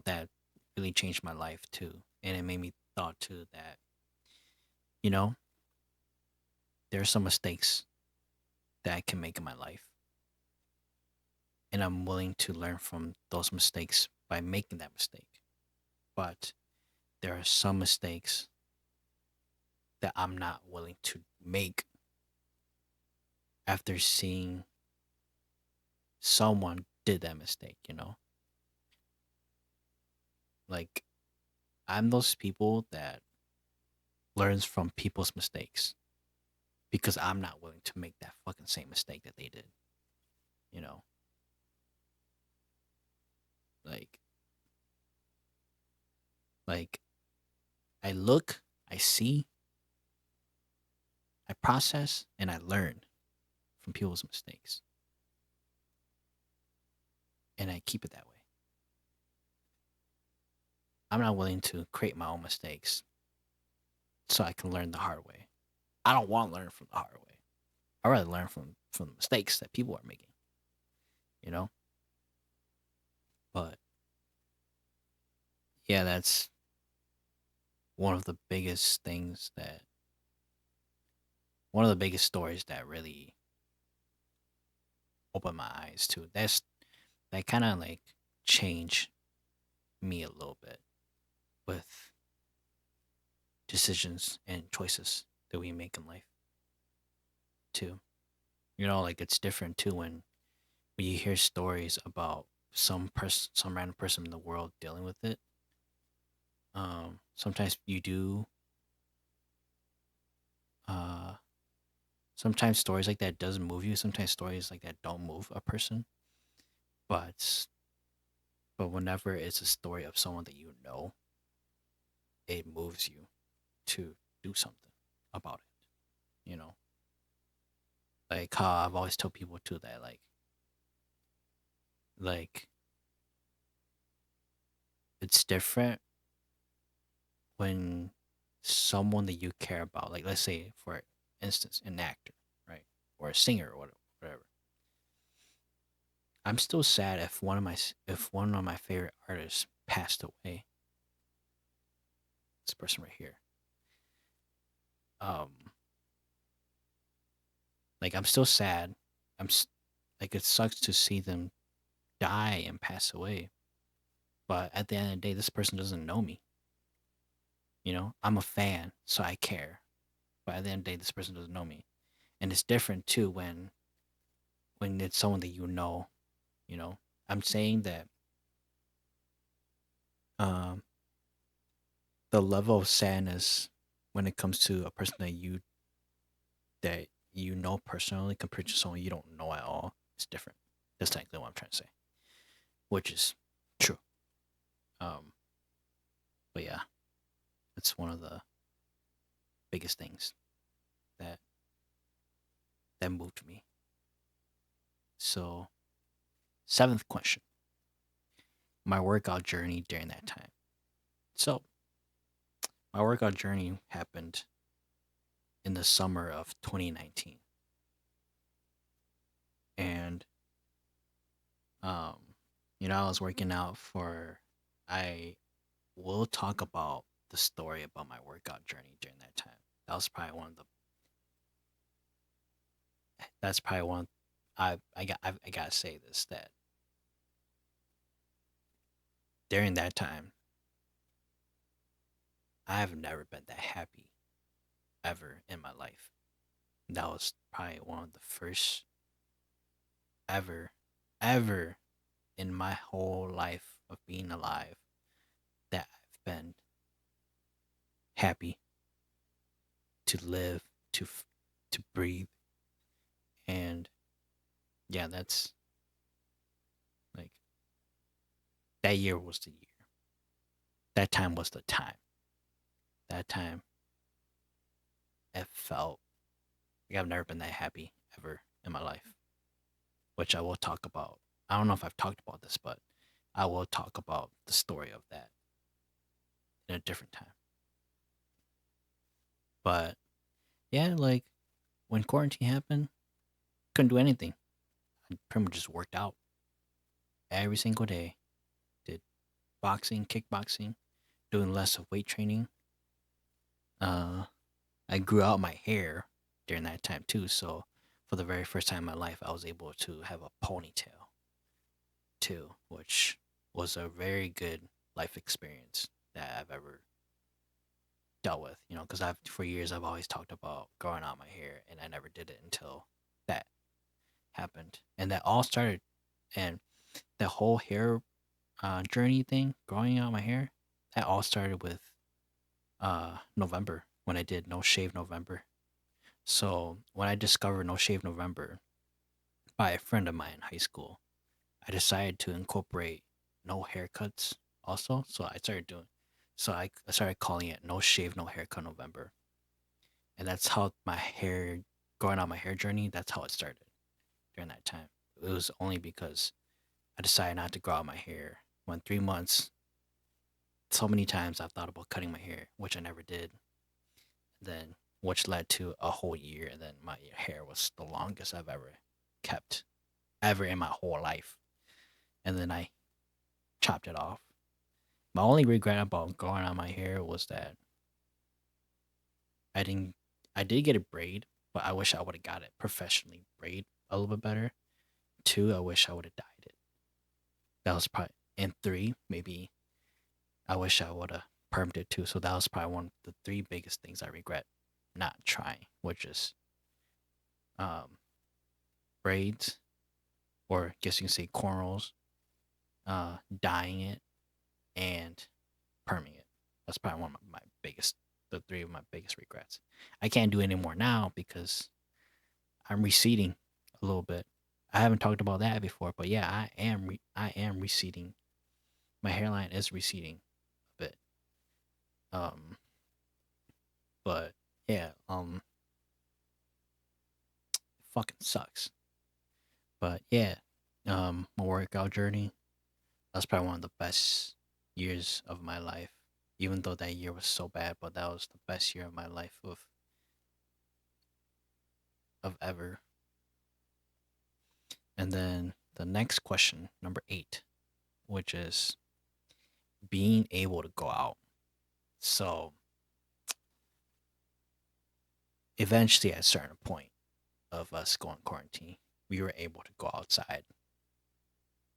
That really changed my life too, and it made me thought too that you know there are some mistakes that I can make in my life, and I'm willing to learn from those mistakes by making that mistake. But there are some mistakes that I'm not willing to make after seeing someone did that mistake. Like, I'm those people that learns from people's mistakes because I'm not willing to make that fucking same mistake that they did, you know? Like like I look, I see, I process, and I learn from people's mistakes, and I keep it that way. I'm not willing to create my own mistakes so I can learn the hard way. I don't want to learn from the hard way. I rather learn from the mistakes that people are making, you know? But yeah, that's one of the biggest things that one of the biggest stories that really opened my eyes to. That kind of like changed me a little bit with decisions and choices that we make in life too. Like it's different too when you hear stories about some random person in the world dealing with it. Sometimes you do uh sometimes stories like that doesn't move you. Sometimes stories like that don't move a person. But whenever it's a story of someone that you know, it moves you to do something about it. You know, like how I've always told people too that like it's different when someone that you care about, like let's say for instance, an actor, right, or a singer or whatever. I'm still sad if one of my favorite artists passed away. This person right here. Um, like I'm still sad. Like it sucks to see them die and pass away. But at the end of the day, this person doesn't know me. I'm a fan, so I care. But at the end of the day, this person doesn't know me, and it's different too when it's someone that you know. You know, I'm saying that um, the level of sadness when it comes to a person that you know personally compared to someone you don't know at all is different. That's technically what I'm trying to say, which is true. Um, but yeah, it's one of the biggest things that that moved me. So, seventh question: my workout journey during that time. So, my workout journey happened in the summer of 2019, and um, I was working out for. I will talk about the story about my workout journey during that time. That was probably one of the. That's probably one. I gotta say this that during that time, I've never been that happy ever in my life. That was probably one of the first ever, ever in my whole life of being alive that I've been happy to live, to breathe, and yeah, that's like that year was the year. That time was the time. that time, it felt like I've never been that happy ever in my life, which I will talk about. I don't know if I've talked about this, but I will talk about the story of that in a different time. But yeah, like when quarantine happened, couldn't do anything. I pretty much just worked out every single day. Did boxing, kickboxing, doing less of weight training. Uh, I grew out my hair during that time too. So for the very first time in my life, I was able to have a ponytail too, which was a very good life experience that I've ever dealt with. You know, because I've for years I've always talked about growing out my hair, and I never did it until that happened, and that all started, and the whole hair journey thing, growing out my hair, that all started with November when I did No Shave November. So when I discovered No Shave November by a friend of mine in high school, I decided to incorporate no haircuts also. So I started calling it No Shave No Haircut November, and that's how my hair growing out my hair journey. That's how it started during that time. It was only because I decided not to grow out my hair. When 3 months, so many times I've thought about cutting my hair, which I never did. Then, which led to a whole year, and then my hair was the longest I've ever kept, ever in my whole life. And then I chopped it off. My only regret about growing out my hair was that I didn't. I did get a braid, but I wish I would have got it professionally braid a little bit better. Two, I wish I would have dyed it. That was probably, and three, maybe I wish I would have permed it too. So that was probably one of the three biggest things I regret not trying, which is um, braids, or I guess you can say cornrows, dyeing it, and perming it. That's probably one of the three of my biggest regrets. I can't do any more now because I'm receding a little bit. I haven't talked about that before, but yeah, I am receding. My hairline is receding a bit. Um, but yeah, fucking sucks. But yeah, my workout journey, that's probably one of the best years of my life. Even though that year was so bad, but that was the best year of my life of ever. And then the next question, number 8, which is being able to go out. So eventually, at a certain point of us going quarantine, we were able to go outside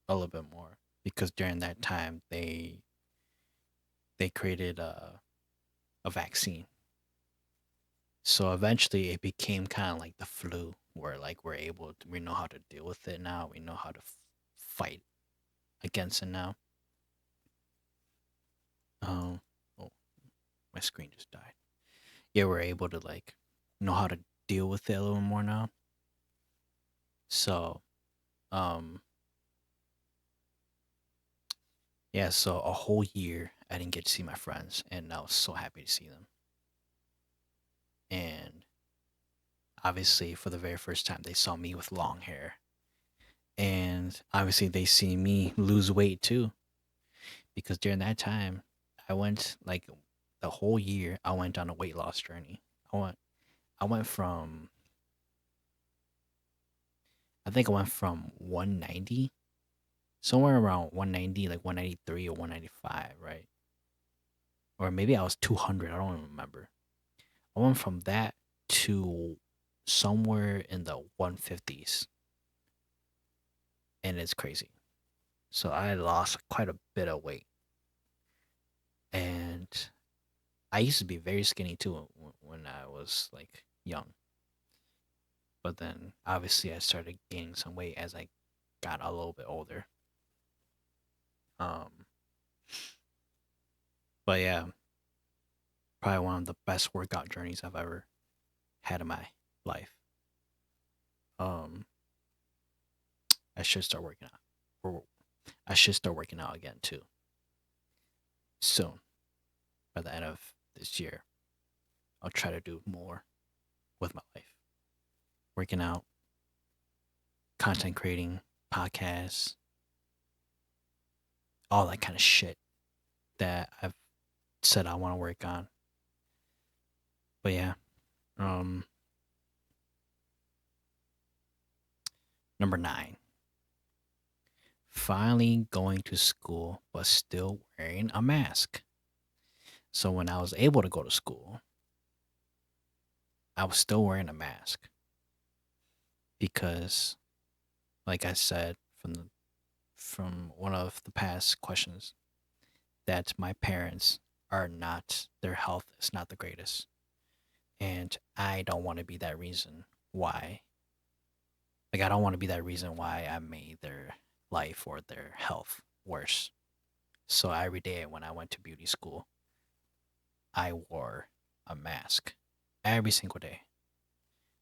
a little bit more because during that time they created a vaccine. So eventually, it became kind of like the flu, where like we know how to deal with it now. We know how to fight against it now. Um, oh, my screen just died. Yeah, we're able to like know how to deal with it a little more now. So, um, yeah, so a whole year I didn't get to see my friends, and I was so happy to see them. And obviously, for the very first time, they saw me with long hair, and obviously, they see me lose weight too. Because during that time, I went like the whole year. I went on a weight loss journey. I went from I think I went from 190, somewhere around 190, like 193 or 195, right? Or maybe I was 200. I don't even remember. I went from that to somewhere in the 150s, and it's crazy. So I lost quite a bit of weight, and I used to be very skinny too when I was like young. But then obviously I started gaining some weight as I got a little bit older. Um, but yeah, probably one of the best workout journeys I've ever had in my life. Um, I should start working out. Or I should start working out again too soon, by the end of this year. I'll try to do more with my life. Working out, content creating, podcasts, all that kind of shit that I've said I want to work on. But yeah, um, number 9, finally going to school but still wearing a mask. So when I was able to go to school, I was still wearing a mask because, like I said from one of the past questions, that my parents are not, their health is not the greatest, and I don't want to be that reason why. Like I don't want to be that reason why I made their life or their health worse. So every day when I went to beauty school, I wore a mask every single day.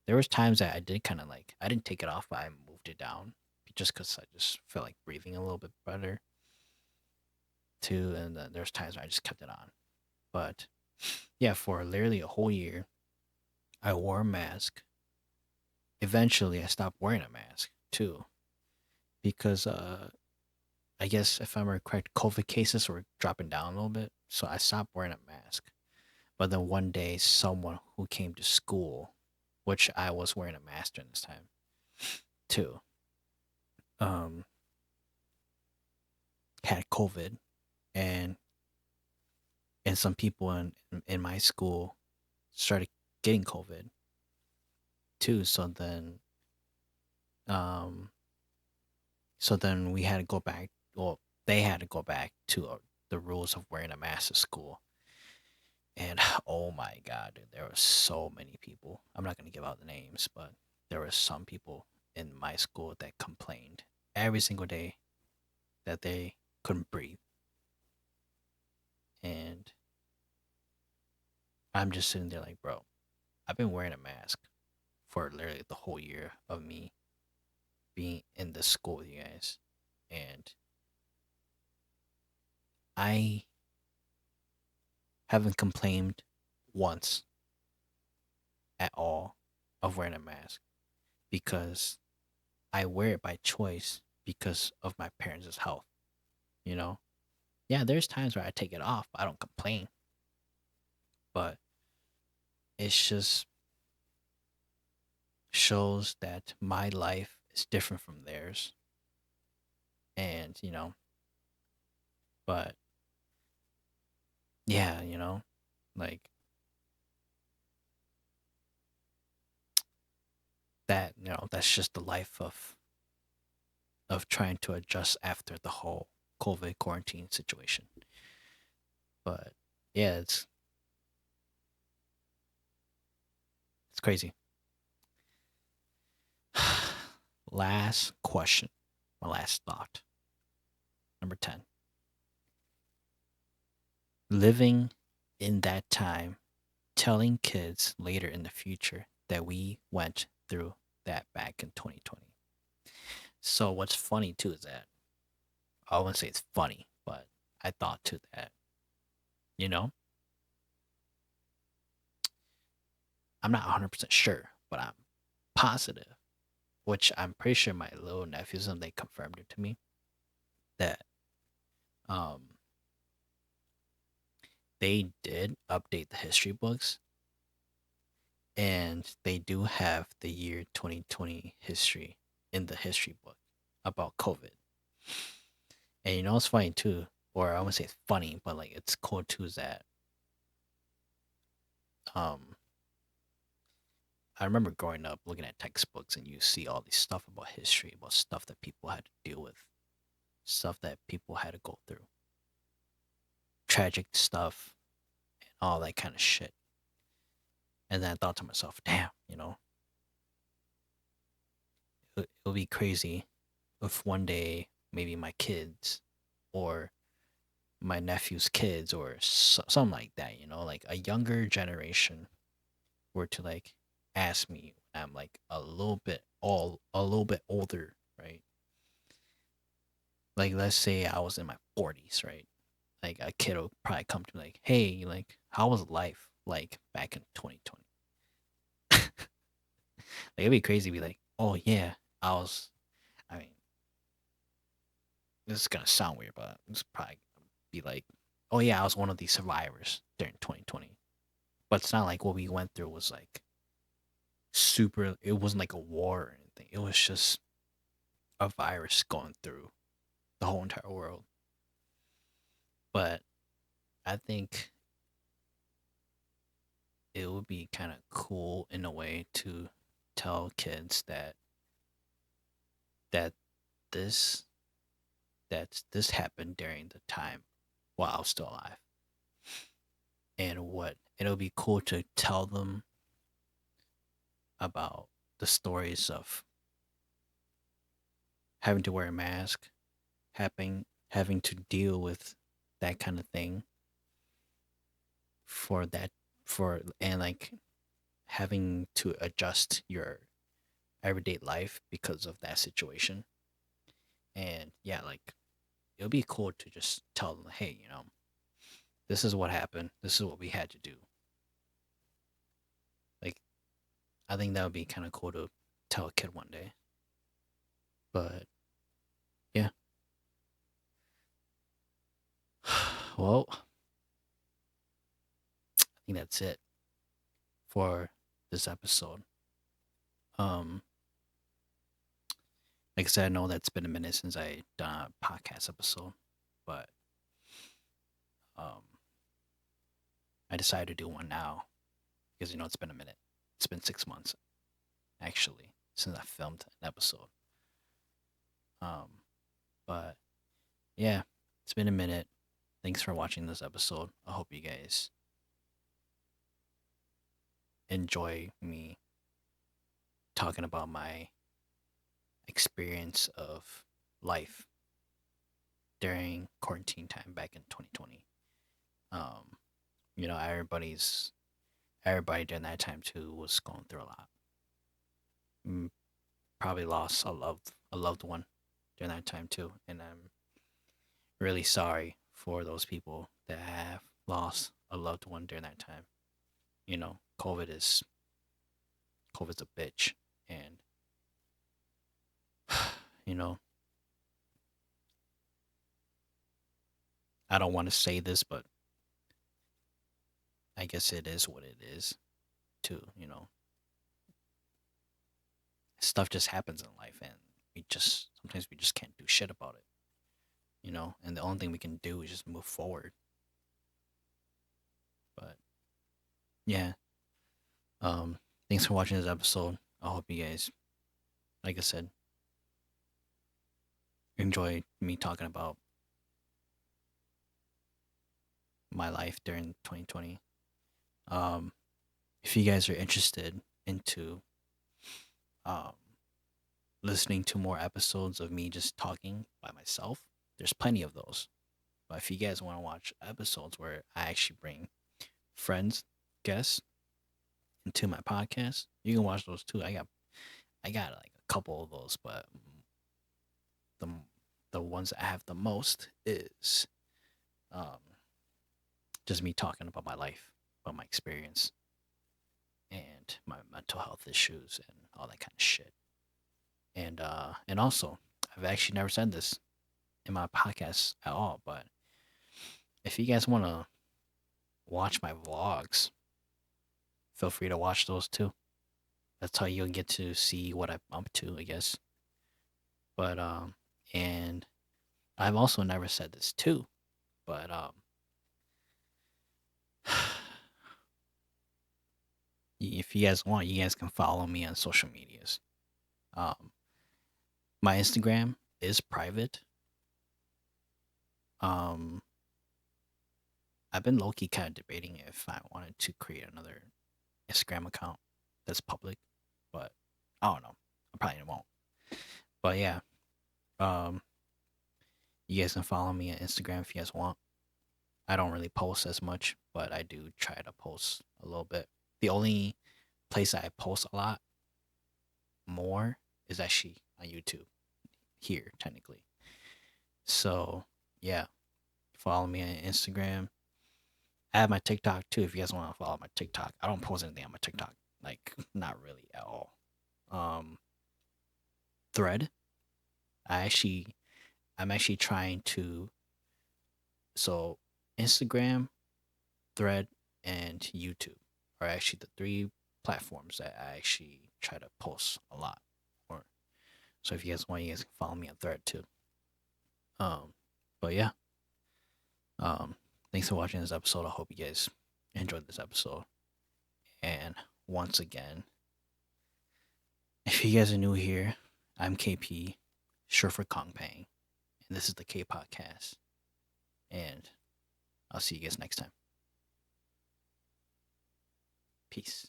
There was times that I did kind of like I didn't take it off, but I moved it down just because I just felt like breathing a little bit better too. And then there's times where I just kept it on. But yeah, for literally a whole year, I wore a mask. Eventually, I stopped wearing a mask too because I guess if I'm correct, COVID cases were dropping down a little bit, so I stopped wearing a mask. But then one day, someone who came to school, which I was wearing a mask during this time too, um, had COVID, and some people in my school started getting COVID too. Um, so then we had to go back. Well, they had to go back to the rules of wearing a mask to school. And oh my god, dude, there were so many people. I'm not gonna give out the names, but there were some people in my school that complained every single day that they couldn't breathe. And I'm just sitting there like, bro, I've been wearing a mask for literally the whole year of me being in this school with you guys. And I haven't complained once at all of wearing a mask because I wear it by choice because of my parents' health, you know? Yeah, there's times where I take it off, but I don't complain. But it's just shows that my life is different from theirs. And, but yeah, like that, that's just the life of trying to adjust after the whole COVID quarantine situation. But yeah, it's crazy. Last question, my last thought. Number 10. Living in that time, telling kids later in the future that we went through that back in 2020. So what's funny too is that I wouldn't say it's funny, but I thought too that, you know, I'm not 100% sure, but I'm positive, which I'm pretty sure my little nephews and they confirmed it to me that um they did update the history books and they do have the year 2020 history in the history book about COVID. And it's funny too, or I wouldn't say it's funny, but like it's cool too is that um I remember growing up looking at textbooks and you see all this stuff about history, about stuff that people had to deal with, stuff that people had to go through, tragic stuff, and all that kind of shit. And then I thought to myself, damn, it'll be crazy if one day maybe my kids or my nephew's kids or something like that, like a younger generation were to like ask me when I'm like a little bit older, right? Like let's say I was in my 40s, right? Like a kid will probably come to me like, "Hey, like how was life like back in 2020. Like it'd be crazy to be like, oh yeah, I was. I mean, this is gonna sound weird, but it's probably gonna be like, oh yeah, I was one of these survivors during 2020. But it's not like what we went through was like super. It wasn't like a war or anything. It was just a virus going through the whole entire world. But I think it would be kind of cool in a way to tell kids that this this happened during the time while I was still alive, and what it'll be cool to tell them about the stories of having to wear a mask, having to deal with that kind of thing for that for and like having to adjust your everyday life because of that situation. And yeah, like it would be cool to just tell them, hey, this is what happened. This is what we had to do. Like, I think that would be kind of cool to tell a kid one day. But yeah, well, I think that's it for this episode. Um, like I said, I know that's been a minute since I done a podcast episode, but um, I decided to do one now because it's been a minute. It's been 6 months actually since I filmed an episode. Um, but yeah, it's been a minute. Thanks for watching this episode. I hope you guys enjoy me talking about my experience of life during quarantine time back in 2020. Um, everybody during that time too was going through a lot. Mm, Probably lost a loved one during that time too, and I'm really sorry for those people that have lost a loved one during that time. You know, COVID's a bitch, and you know, I don't want to say this, but I guess it is what it is. Too, stuff just happens in life, and we just can't do shit about it. And the only thing we can do is just move forward. But yeah, um, thanks for watching this episode. I hope you guys, like I said, enjoy me talking about my life during 2020. Um, if you guys are interested into um, listening to more episodes of me just talking by myself, there's plenty of those. But if you guys want to watch episodes where I actually bring friends, guests into my podcast, you can watch those too. I got like a couple of those, but the the ones I have the most is um, just me talking about my life, about my experience, and my mental health issues and all that kind of shit. And also, I've actually never said this in my podcast at all, but if you guys want to watch my vlogs, feel free to watch those too. That's how you'll get to see what I'm up to, I guess. But and I've also never said this too, but if you guys want, you guys can follow me on social medias. Um, my Instagram is private. Um, I've been low key kind of debating if I wanted to create another Instagram account that's public, but I don't know. I probably won't. But yeah, um, you guys can follow me on Instagram if you guys want. I don't really post as much, but I do try to post a little bit. The only place I post a lot more is actually on YouTube here, technically. So yeah, follow me on Instagram. I have my TikTok too. If you guys want to follow my TikTok, I don't post anything on my TikTok. Like not really at all. Um, Thread. I actually, I'm actually trying to. So Instagram, Thread, and YouTube are actually the three platforms that I actually try to post a lot. Or so if you guys want, you guys can follow me on Thread too. Um, but yeah. Um, Thanks for watching this episode. I hope you guys enjoyed this episode. And once again, if you guys are new here, I'm KP, short for Kong Pang, and this is the K Podcast. And I'll see you guys next time. Peace.